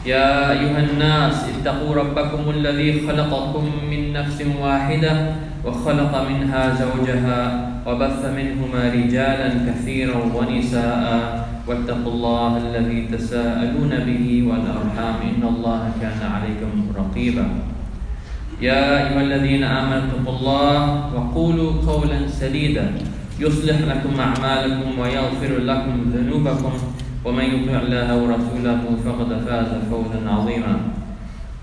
يا أيها الناس اتقوا ربكم الذي خلقكم من نفس واحدة وخلق منها زوجها وبث منهما رجالا كثيرا ونساء واتقوا الله الذي تساءلون به والأرحام إن الله كان عليكم رقيبا يا أيها الذين آمنوا اتقوا الله وقولوا قولا سديدا يصلح لكم أعمالكم ويغفر لكم ذنوبكم ومن يطع الله ورسوله فقد فاز فوزا عظيما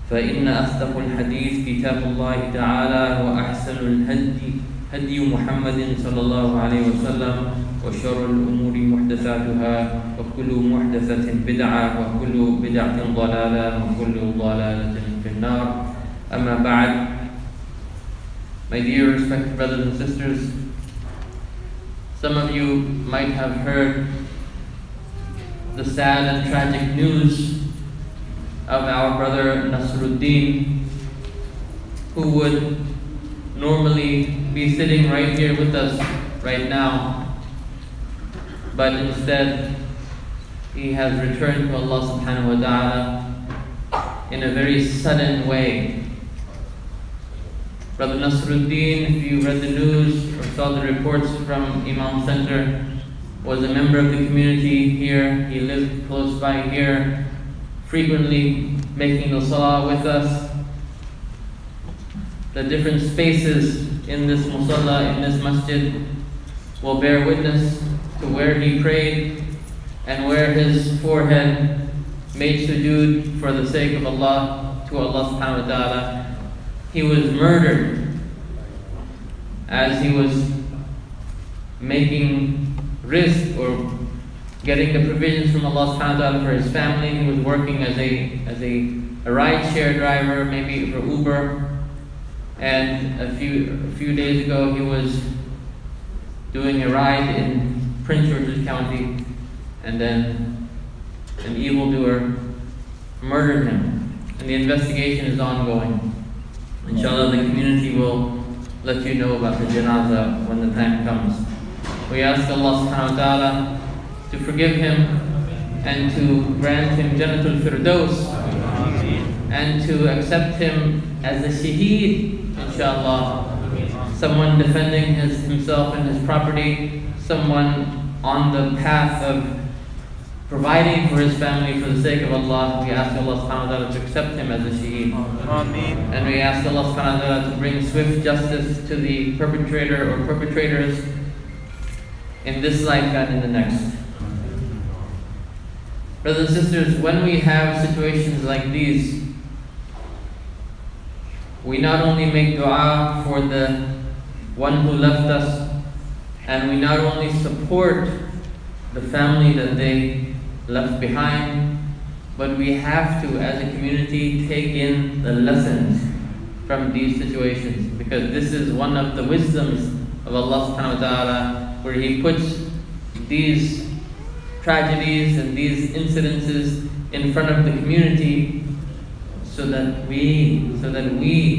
فإن أصدق الحديث كتاب الله تعالى وأحسن الهدي هدي محمد صلى الله عليه وسلم وشر الأمور محدثاتها وكل محدثة بدعة وكل بدعة ضلالة وكل ضلالة في النار أما بعد. My dear respected brothers and sisters, some of you might have heard the sad and tragic news of our brother Nasruddin, who would normally be sitting right here with us right now, but instead he has returned to Allah subhanahu wa ta'ala in a very sudden way. Brother Nasruddin, if you read the news or saw the reports from IMAAM Center, was a member of the community here. He lived close by here, frequently making the salah with us. The different spaces in this musalla, in this masjid, will bear witness to where he prayed and where his forehead made sujood for the sake of Allah, to Allah subhanahu wa ta'ala. He was murdered as he was making rizq or getting the provisions from Allah subhanahu wa ta'ala for his family. He was working as a ride-share driver, maybe for Uber. And a few days ago he was doing a ride in Prince George's County, and then an evildoer murdered him. And the investigation is ongoing. Inshallah, the community will let you know about the janazah when the time comes. We ask Allah subhanahu wa ta'ala to forgive him and to grant him Jannatul Firdaus and to accept him as a shaheed, inshallah. Someone defending himself and his property, someone on the path of providing for his family for the sake of Allah. We ask Allah subhanahu wa ta'ala to accept him as a shaheed. And we ask Allah subhanahu wa ta'ala to bring swift justice to the perpetrator or perpetrators in this life and in the next. Brothers and sisters, when we have situations like these, we not only make dua for the one who left us, and we not only support the family that they left behind, but we have to, as a community, take in the lessons from these situations, because this is one of the wisdoms of Allah subhanahu wa ta'ala, where He puts these tragedies and these incidences in front of the community so that we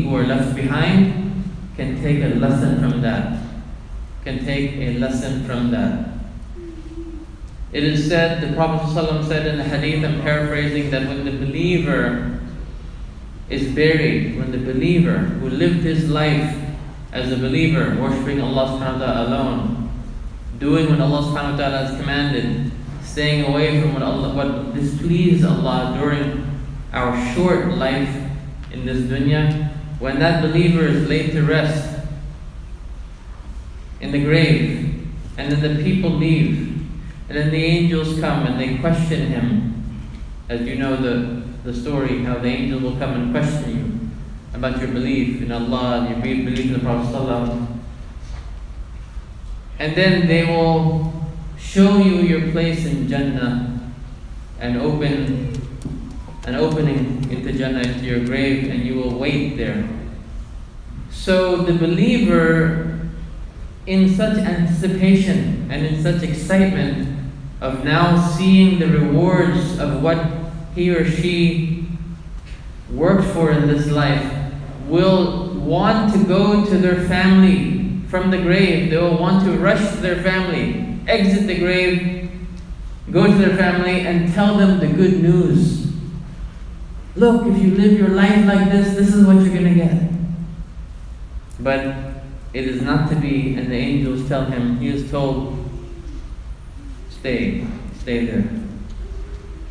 who are left behind can take a lesson from that. It is said, the Prophet ﷺ said in the hadith, I'm paraphrasing, that when the believer is buried, when the believer who lived his life as a believer, worshipping Allah subhanahu wa ta'ala alone, doing what Allah subhanahu wa ta'ala has commanded, staying away from what displeased Allah during our short life in this dunya, when that believer is laid to rest in the grave, and then the people leave, and then the angels come and they question him. As you know the story, how the angels will come and question you about your belief in Allah and your belief in the Prophet ﷺ. And then they will show you your place in Jannah and open an opening into Jannah, into your grave, and you will wait there. So the believer, in such anticipation and in such excitement of now seeing the rewards of what he or she worked for in this life, will want to go to their family from the grave. They will want to rush to their family, exit the grave, go to their family and tell them the good news. look, if you live your life like this, this is what you're going to get. But it is not to be, and the angels tell him, he is told, stay there.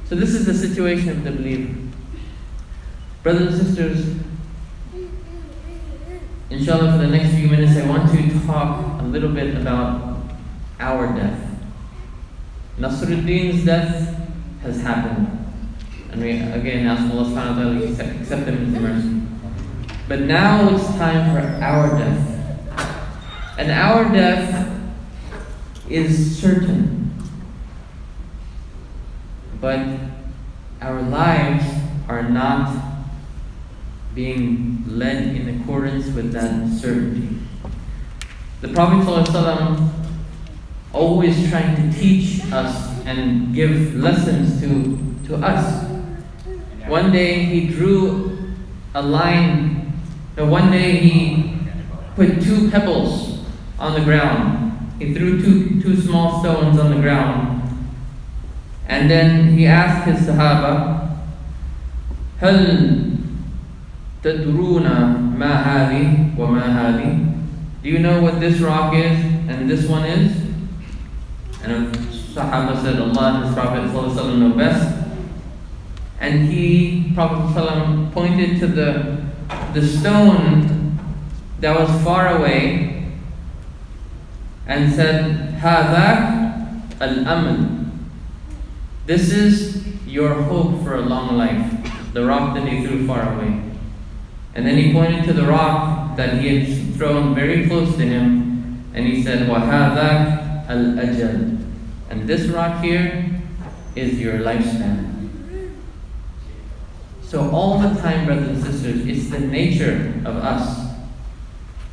So this is the situation of the believer. Brothers and sisters, inshallah, for the next few minutes, I want to talk a little bit about our death. Nasruddin's death has happened. And we again ask Allah subhanahu wa ta'ala to accept them in His mercy. But now it's time for our death. And our death is certain. But our lives are not being led in accordance with that certainty. The Prophet ﷺ always trying to teach us and give lessons to us. One day he drew a line. One day he put 2 pebbles on the ground. He threw two small stones on the ground. And then he asked his Sahaba, هل تدرون ما هذه وما هذه? Do you know what this rock is and this one is? And the Sahaba said, Allah and His Prophet ﷺ know best. And Prophet ﷺ pointed to the stone that was far away and said, هذاك الأمل. This is your hope for a long life. The rock that he threw far away. And then he pointed to the rock that he had thrown very close to him, and he said, وَهَذَاكَ الْأَجَلِ. And this rock here is your lifespan. So all the time, brothers and sisters, it's the nature of us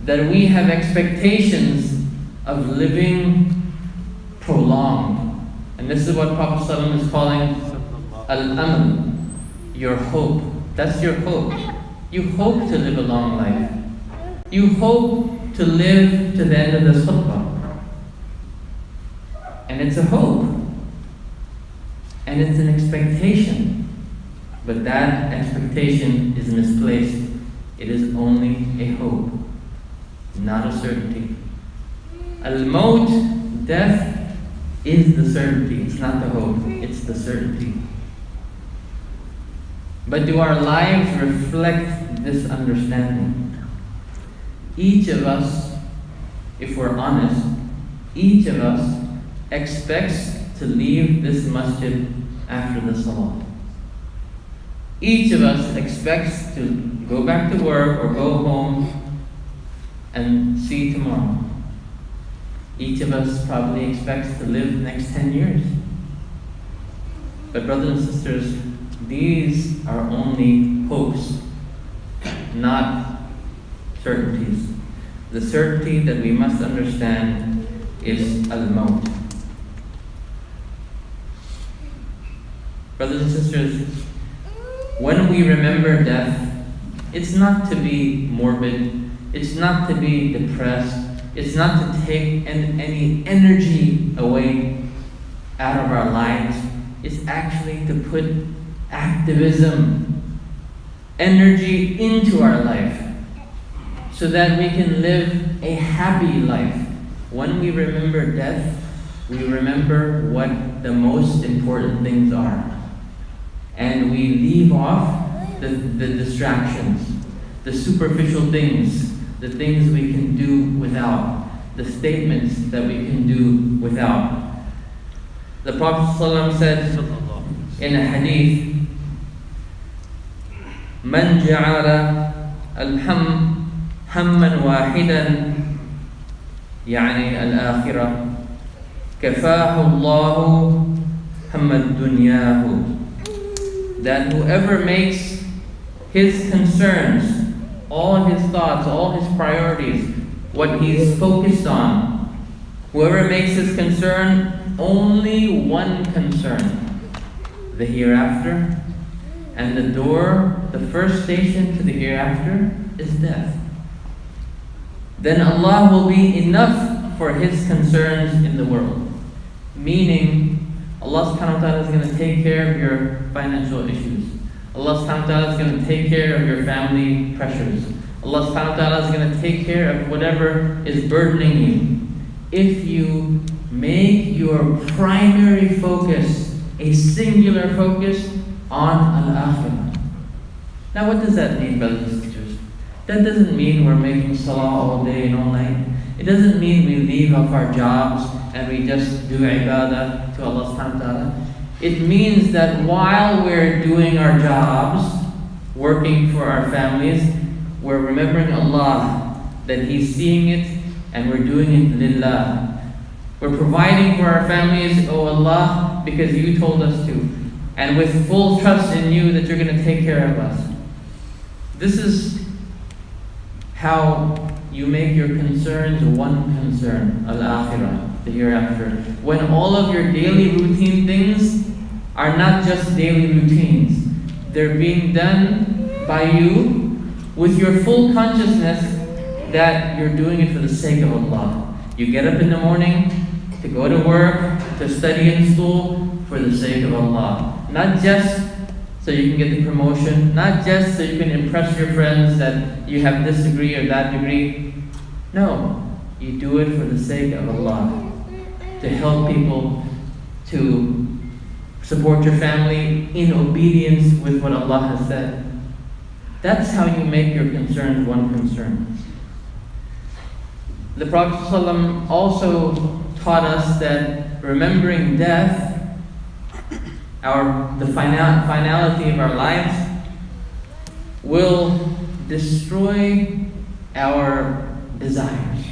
that we have expectations of living prolonged. And this is what Prophet ﷺ is calling al-amal, your hope. That's your hope. You hope to live a long life. You hope to live to the end of this khutbah. And it's a hope. And it's an expectation. But that expectation is misplaced. It is only a hope, not a certainty. Al-maut, death, is the certainty. It's not the hope, it's the certainty. But do our lives reflect this understanding? Each of us, if we're honest, each of us expects to leave this masjid after the salah. Each of us expects to go back to work or go home and see tomorrow. Each of us probably expects to live the next 10 years. But brothers and sisters, these are only hopes, not certainties. The certainty that we must understand is al-maut. Brothers and sisters, when we remember death, it's not to be morbid, it's not to be depressed, it's not to take any energy away out of our lives. It's actually to put activism, energy into our life so that we can live a happy life. When we remember death, we remember what the most important things are. And we leave off the distractions, the superficial things, the things we can do without, the statements that we can do without. The Prophet ﷺ said in a hadith, من جعل الهم هما واحدا يعني الآخرة كفاه الله هم الدنياه. That whoever makes his concerns, all his thoughts, all his priorities, what he's focused on, whoever makes his concern only one concern, the hereafter, and the door, the first station to the hereafter is death, then Allah will be enough for his concerns in the world. Meaning, Allah subhanahu wa ta'ala is going to take care of your financial issues. Allah subhanahu wa ta'ala is going to take care of your family pressures. Allah subhanahu wa ta'ala is going to take care of whatever is burdening you. If you make your primary focus a singular focus on al-akhirah. Now what does that mean, brothers and sisters? That doesn't mean we're making salah all day and all night. It doesn't mean we leave off our jobs and we just do ibadah to Allah subhanahu wa ta'ala. It means that while we're doing our jobs, working for our families, we're remembering Allah, that He's seeing it and we're doing it lillah. We're providing for our families, oh Allah, because You told us to, and with full trust in You that You're going to take care of us. This is how you make your concerns one concern, al-akhirah, the hereafter. When all of your daily routine things are not just daily routines, they're being done by you with your full consciousness that you're doing it for the sake of Allah. You get up in the morning to go to work, to study in school for the sake of Allah. Not just so you can get the promotion, not just so you can impress your friends that you have this degree or that degree. No, you do it for the sake of Allah, to help people, to support your family in obedience with what Allah has said. That's how you make your concerns one concern. The Prophet ﷺ also taught us that remembering death, the finality of our lives, will destroy our desires.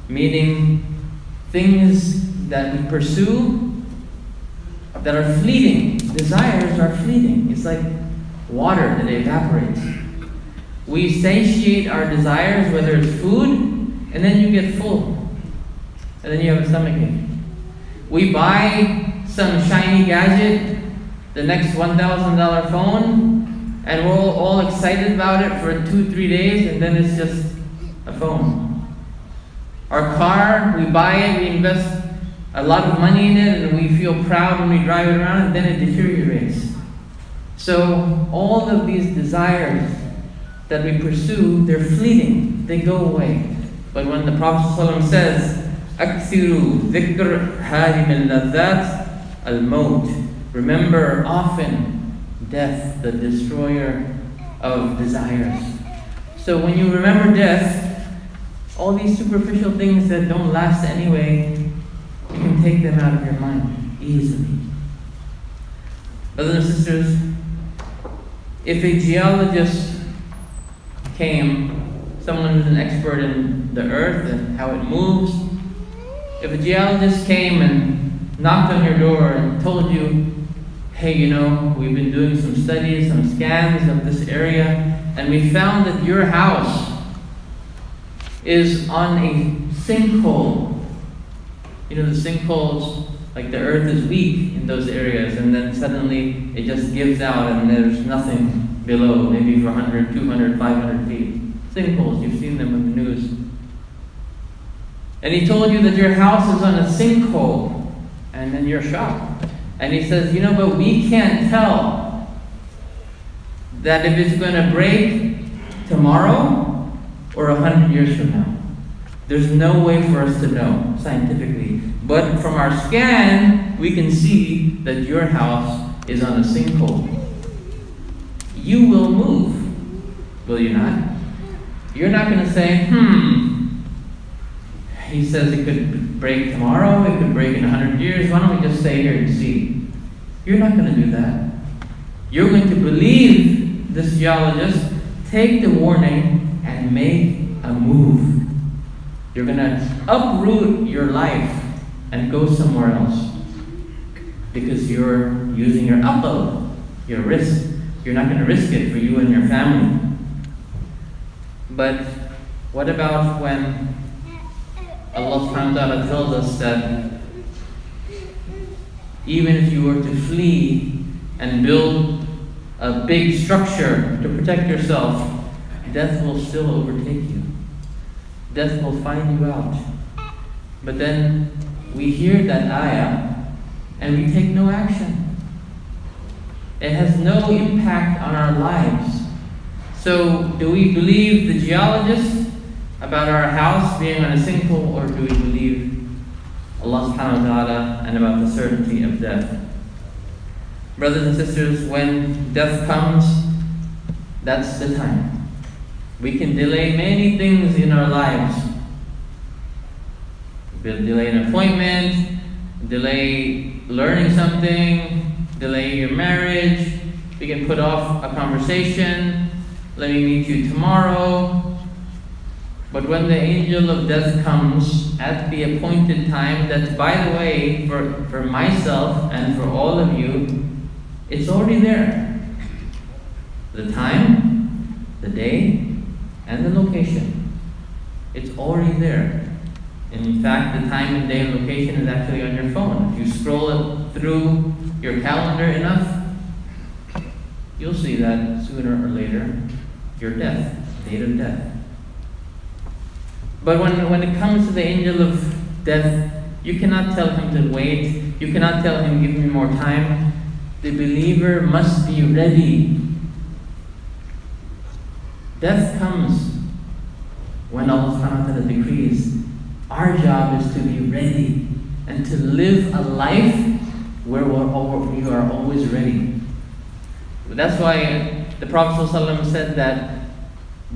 Meaning, things that we pursue that are fleeting. Desires are fleeting. It's like water that evaporates. We satiate our desires, whether it's food, and then you get full. And then you have a stomachache. We buy some shiny gadget, the next $1,000 phone, and we're all excited about it for 2-3 days, and then it's just a phone. Our car, we buy it, we invest a lot of money in it, and we feel proud when we drive it around, and then it deteriorates. So all of these desires that we pursue, they're fleeting, they go away. But when the Prophet ﷺ says, أكثروا ذكر هارم اللذات الموت, remember often death, the destroyer of desires. So when you remember death, all these superficial things that don't last anyway, you can take them out of your mind easily. Brothers and sisters, if a geologist came, someone who's an expert in the earth and how it moves, if a geologist came and knocked on your door and told you, hey, we've been doing some studies, some scans of this area, and we found that your house is on a sinkhole. The sinkholes, like the earth is weak in those areas, and then suddenly it just gives out and there's nothing below, maybe for 100, 200, 500 feet. Sinkholes, you've seen them in the news. And he told you that your house is on a sinkhole, and then you're shocked. And he says, but we can't tell that if it's going to break tomorrow or 100 years from now. There's no way for us to know scientifically. But from our scan, we can see that your house is on a sinkhole. You will move, will you not? You're not going to say, he says it could break tomorrow, it could break in 100 years, why don't we just stay here and see? You're not going to do that. You're going to believe this geologist, take the warning, and make a move. You're going to uproot your life and go somewhere else. Because you're using your aql, your risk. You're not going to risk it for you and your family. But what about when Allah subhanahu wa ta'ala tells us that even if you were to flee and build a big structure to protect yourself, death will still overtake you. Death will find you out. But then we hear that ayah and we take no action. It has no impact on our lives. So, do we believe the geologist about our house being on a sinkhole, or do we believe Allah subhanahu wa ta'ala and about the certainty of death? Brothers and sisters, when death comes, that's the time. We can delay many things in our lives. We'll delay an appointment, delay learning something, delay your marriage. We can put off a conversation. Let me meet you tomorrow. But when the angel of death comes at the appointed time, that's, by the way, for myself and for all of you, it's already there. The time, the day, and the location. It's already there. In fact, the time and day and location is actually on your phone. If you scroll it through your calendar enough, you'll see that sooner or later, your death, date of death. But when it comes to the angel of death, you cannot tell him to wait. You cannot tell him, give me more time. The believer must be ready. Death comes when Allah subhanahu wa ta'ala decrees. Our job is to be ready and to live a life where we are always ready. That's why the Prophet ﷺ said that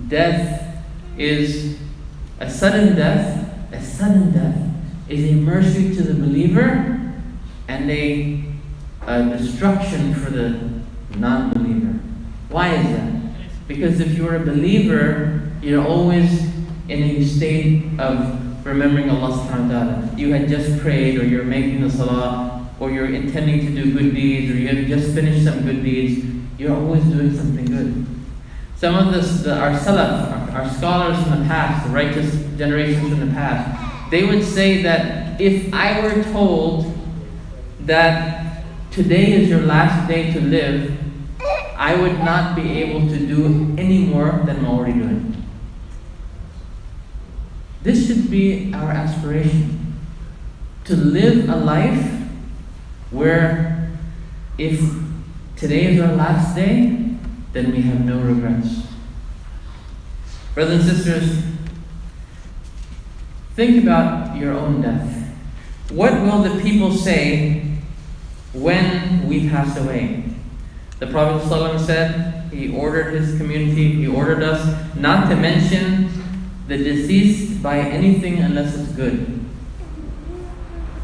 death is a sudden death is a mercy to the believer and a destruction for the non-believer. Why is that? Because if you're a believer, you're always in a state of remembering Allah subhanahu wa ta'ala. You had just prayed, or you're making the salah, or you're intending to do good deeds, or you have just finished some good deeds. You're always doing something good. Some of our salaf, our scholars from the past, the righteous generations from the past, they would say that if I were told that today is your last day to live, I would not be able to do any more than I'm already doing. This should be our aspiration, to live a life where if today is our last day, then we have no regrets. Brothers and sisters, think about your own death. What will the people say when we pass away? The Prophet ﷺ said, he ordered his community, he ordered us not to mention the deceased by anything unless it's good.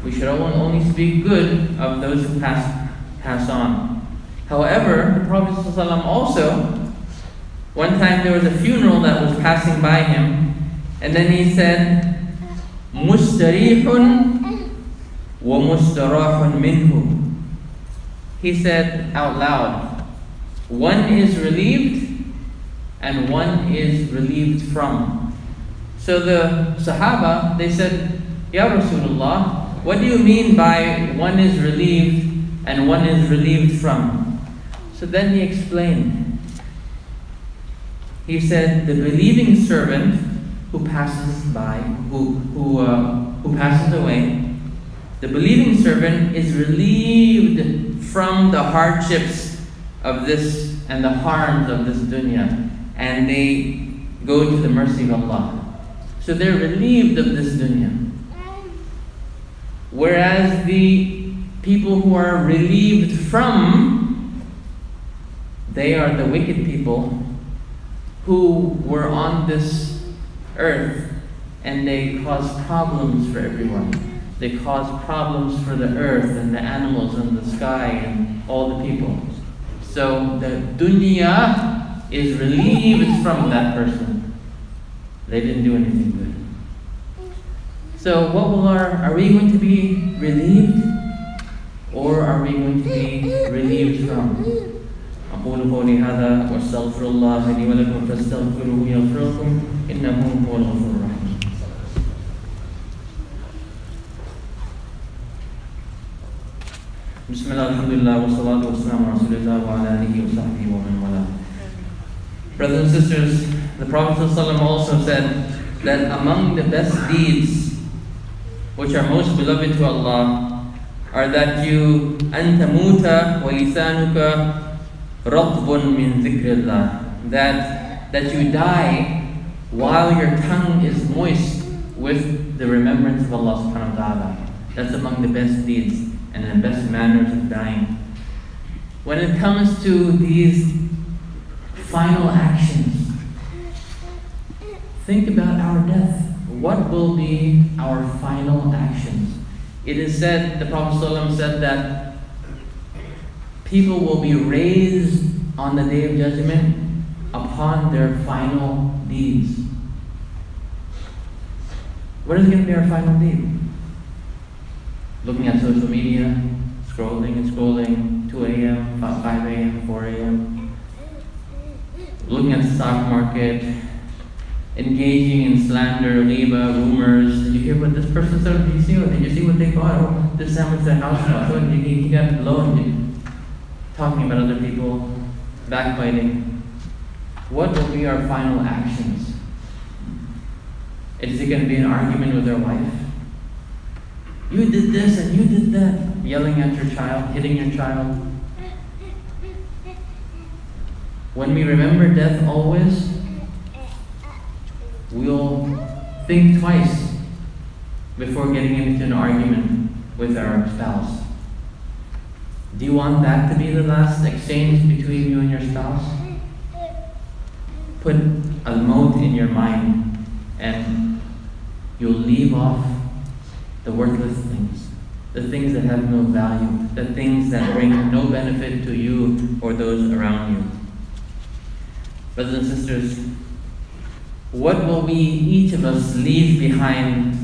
We should only speak good of those who pass on. However, the Prophet ﷺ also, one time there was a funeral that was passing by him, and then he said, "Mustarihun wa mustarahun minhu." He said out loud, one is relieved and one is relieved from. So the Sahaba, they said, Ya Rasulullah, what do you mean by one is relieved and one is relieved from? So then he explained. He said, the believing servant who passes by, who passes away, the believing servant is relieved from the hardships of this and the harms of this dunya, and they go to the mercy of Allah. So they're relieved of this dunya. Whereas the people who are relieved from, they are the wicked people who were on this earth and they cause problems for everyone. They cause problems for the earth and the animals and the sky and all the people. So the dunya is relieved from that person. They didn't do anything good. So what will are we going to be relieved, or are we going to be relieved from? أقول قولي هذا وأستغفر الله لي ولكم فاستغفروه يغفر لكم إنه هو الغفور الرحيم. بسم الله الحمد لله والصلاة والسلام على رسول الله وعلى آله وصحبه ومن والاه. Brothers and sisters, the Prophet ﷺ also said that among the best deeds which are most beloved to Allah are that you أن تموت ولسانك رَطْبٌ مِّن ذِكْرِ اللَّهِ, that you die while your tongue is moist with the remembrance of Allah subhanahu wa ta'ala. That's among the best deeds and the best manners of dying. When it comes to these final actions, think about our death. What will be our final actions? It is said, the Prophet ﷺ said that people will be raised on the Day of Judgment upon their final deeds. What is going to be our final deed? Looking at social media, scrolling and scrolling, 2 a.m., 5 a.m., 4 a.m. Looking at the stock market, engaging in slander, ghibah, rumors. Did you hear what this person said? Did you see what they bought? Oh, this sandwich the house bought. Oh, he got loaned. Talking about other people, backbiting. What will be our final actions? Is it going to be an argument with our wife? You did this and you did that. Yelling at your child, hitting your child. When we remember death always, we'll think twice before getting into an argument with our spouse. Do you want that to be the last exchange between you and your spouse? Put al-maut in your mind and you'll leave off the worthless things, the things that have no value, the things that bring no benefit to you or those around you. Brothers and sisters, what will we, each of us, leave behind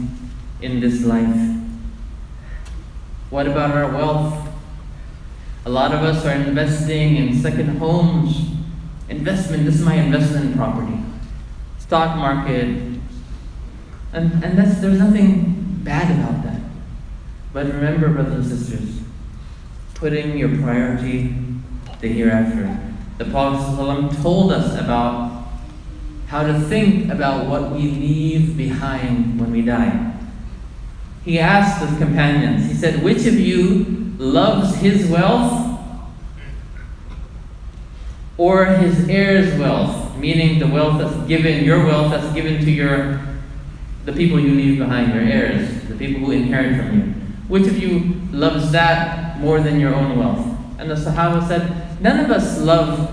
in this life? What about our wealth? A lot of us are investing in second homes. Investment, this is my investment property. Stock market. And there's nothing bad about that. But remember, brothers and sisters, putting your priority the hereafter. The Prophet ﷺ told us about how to think about what we leave behind when we die. He asked his companions, he said, which of you loves his wealth or his heir's wealth? Meaning the wealth that's given, your wealth that's given to the people you leave behind, your heirs, the people who inherit from you. Which of you loves that more than your own wealth? And the Sahaba said, none of us love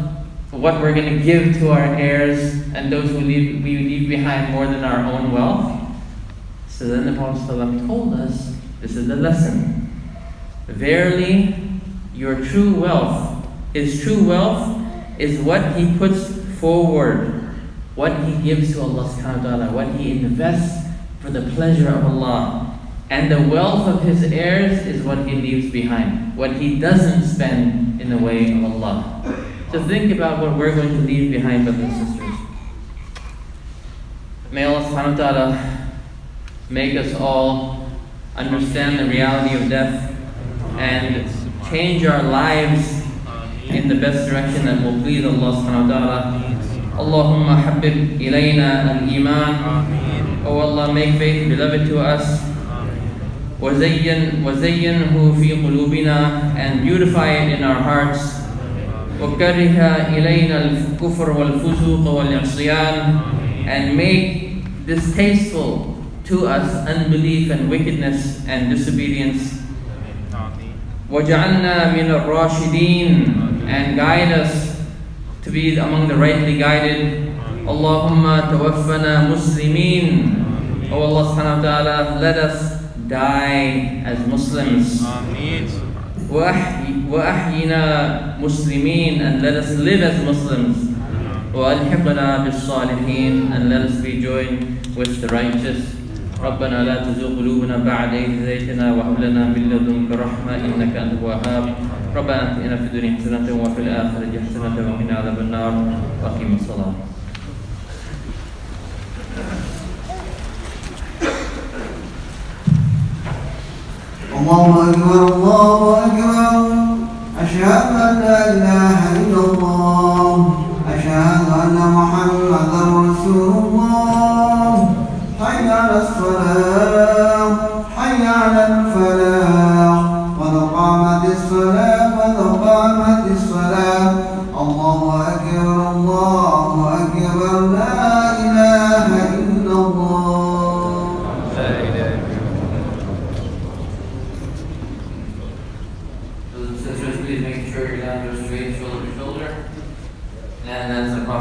what we're going to give to our heirs and those we leave behind more than our own wealth. So then the Prophet ﷺ told us, this is the lesson. Verily, your true wealth, his true wealth is what he puts forward, what he gives to Allah subhanahu wa ta'ala, what he invests for the pleasure of Allah. And the wealth of his heirs is what he leaves behind, what he doesn't spend in the way of Allah. So think about what we're going to leave behind, brothers and sisters. May Allah subhanahu wa ta'ala make us all understand the reality of death and change our lives in the best direction that will please Allah subhanahu wa ta'ala. Allahumma habib ilayna al-iman. Oh Allah, make faith beloved to us. وَزَيِّنْهُ فِي قُلُوبِنَا, and beautify it in our hearts. وَكَرِّهَ إِلَيْنَا الْكُفْرَ وَالْفُسُوقَ وَالْعِصْيَانَ, and make distasteful to us unbelief and wickedness and disobedience. وَجَعَلْنَا مِنَ الرَّاشِدِينَ, and guide us to be among the rightly guided. Allahumma tawaffana muslimin. Oh Allah subhanahu wa ta'ala, let us die as Muslims. وَأَحْيِنَا مُسْلِمِينَ, and let us live as Muslims. وَأَلْحِقْنَا بِالصَّالِحِينَ, and let us be joined with the righteous. رَبَّنَا لَا تُزِغْ قُلُوبَنَا بَعْدَ إِذْ هَدَيْتَنَا وَهَبْ لَنَا مِن لَّدُنكَ رَحْمَةً إِنَّكَ أَنتَ الْوَهَّابُ رَبَّنَا آتِنَا فِي الدُّنْيَا حَسَنَةً وَفِي الْآخِرَةِ حَسَنَةً وَقِنَا عَذَابَ النَّارِ وَأَقِيمُوا الصَّلَاةَ. الله أكبر الله أكبر أشهد أن لا إله إلا الله أشهد أن محمدا رسول الله حي على الصلاة حي على الفلاح قد قامت الصلاة قد قامت الصلاة Sisters, please make sure your hands are straight, shoulder to shoulder. And as the Prophet